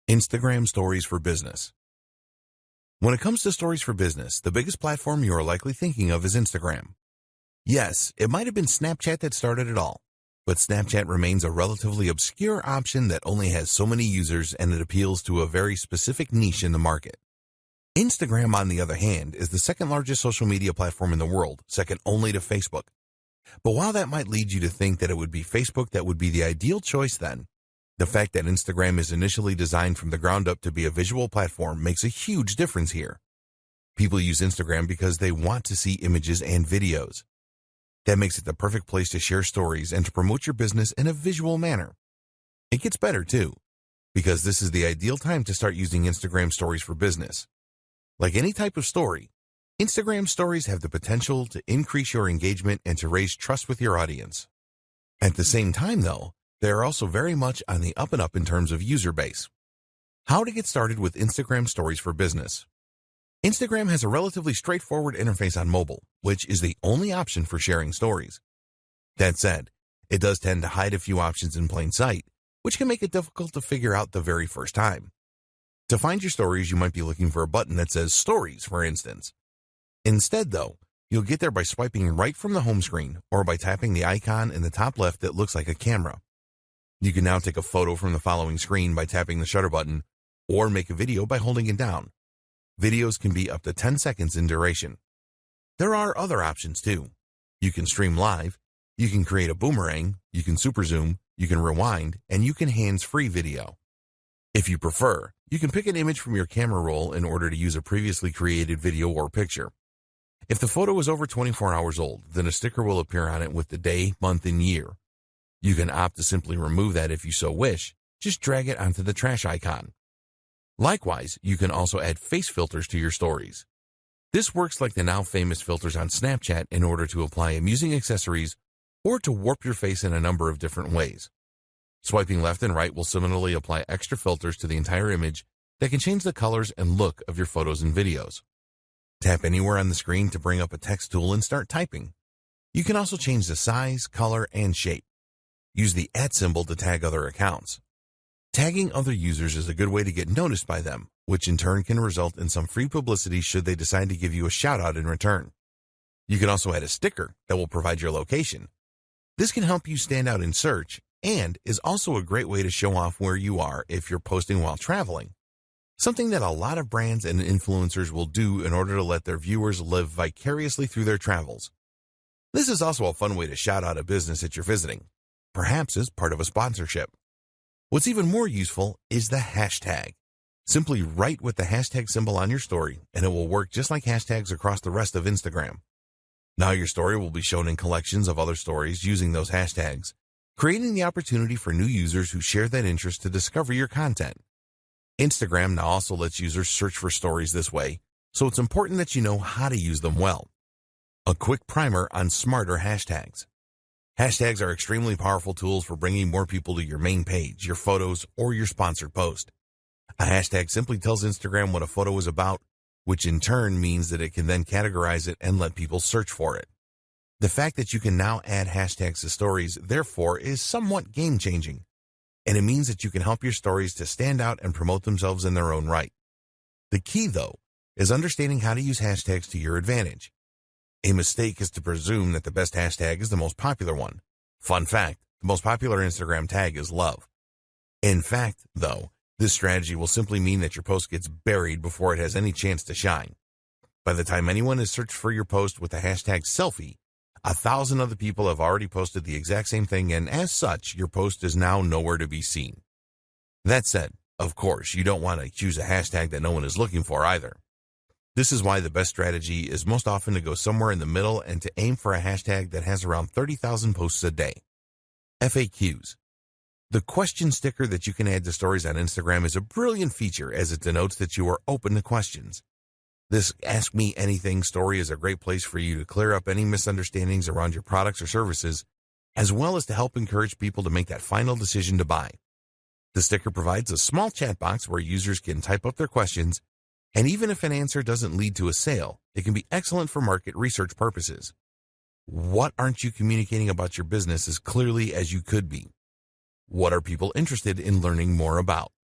Instagram Stories for Business. When it comes to stories for business, the biggest platform you are likely thinking of is Instagram. Yes, it might have been Snapchat that started it all, but Snapchat remains a relatively obscure option that only has so many users and it appeals to a very specific niche in the market. Instagram, on the other hand, is the second largest social media platform in the world, second only to Facebook. But while that might lead you to think that it would be Facebook that would be the ideal choice then, the fact that Instagram is initially designed from the ground up to be a visual platform makes a huge difference here. People use Instagram because they want to see images and videos. That makes it the perfect place to share stories and to promote your business in a visual manner. It gets better too, because this is the ideal time to start using Instagram Stories for business. Like any type of story, Instagram Stories have the potential to increase your engagement and to raise trust with your audience. At the same time though, they are also very much on the up and up in terms of user base. How to get started with Instagram Stories for business. Instagram has a relatively straightforward interface on mobile, which is the only option for sharing stories. That said, it does tend to hide a few options in plain sight, which can make it difficult to figure out the very first time. To find your stories, you might be looking for a button that says Stories, for instance. Instead, though, you'll get there by swiping right from the home screen or by tapping the icon in the top left that looks like a camera. You can now take a photo from the following screen by tapping the shutter button, or make a video by holding it down. Videos can be up to 10 seconds in duration. There are other options too. You can stream live, you can create a boomerang, you can super zoom, you can rewind, and you can hands-free video. If you prefer, you can pick an image from your camera roll in order to use a previously created video or picture. If the photo is over 24 hours old, then a sticker will appear on it with the day, month, and year. You can opt to simply remove that if you so wish. Just drag it onto the trash icon. Likewise, you can also add face filters to your stories. This works like the now famous filters on Snapchat in order to apply amusing accessories or to warp your face in a number of different ways. Swiping left and right will similarly apply extra filters to the entire image that can change the colors and look of your photos and videos. Tap anywhere on the screen to bring up a text tool and start typing. You can also change the size, color, and shape. Use the @ symbol to tag other accounts. Tagging other users is a good way to get noticed by them, which in turn can result in some free publicity should they decide to give you a shout out in return. You can also add a sticker that will provide your location. This can help you stand out in search and is also a great way to show off where you are if you're posting while traveling. Something that a lot of brands and influencers will do in order to let their viewers live vicariously through their travels. This is also a fun way to shout out a business that you're visiting, perhaps as part of a sponsorship. What's even more useful is the hashtag. Simply write with the hashtag symbol on your story, and it will work just like hashtags across the rest of Instagram. Now your story will be shown in collections of other stories using those hashtags, creating the opportunity for new users who share that interest to discover your content. Instagram now also lets users search for stories this way, so it's important that you know how to use them well. A quick primer on smarter hashtags. Hashtags are extremely powerful tools for bringing more people to your main page, your photos, or your sponsored post. A hashtag simply tells Instagram what a photo is about, which in turn means that it can then categorize it and let people search for it. The fact that you can now add hashtags to stories, therefore, is somewhat game-changing, and it means that you can help your stories to stand out and promote themselves in their own right. The key, though, is understanding how to use hashtags to your advantage. A mistake is to presume that the best hashtag is the most popular one. Fun fact, the most popular Instagram tag is love. In fact, though, this strategy will simply mean that your post gets buried before it has any chance to shine. By the time anyone has searched for your post with the hashtag selfie, 1,000 other people have already posted the exact same thing, and as such, your post is now nowhere to be seen. That said, of course, you don't want to choose a hashtag that no one is looking for either. This is why the best strategy is most often to go somewhere in the middle and to aim for a hashtag that has around 30,000 posts a day. FAQs. The question sticker that you can add to stories on Instagram is a brilliant feature as it denotes that you are open to questions. This Ask Me Anything story is a great place for you to clear up any misunderstandings around your products or services, as well as to help encourage people to make that final decision to buy. The sticker provides a small chat box where users can type up their questions, and even if an answer doesn't lead to a sale, it can be excellent for market research purposes. What aren't you communicating about your business as clearly as you could be? What are people interested in learning more about?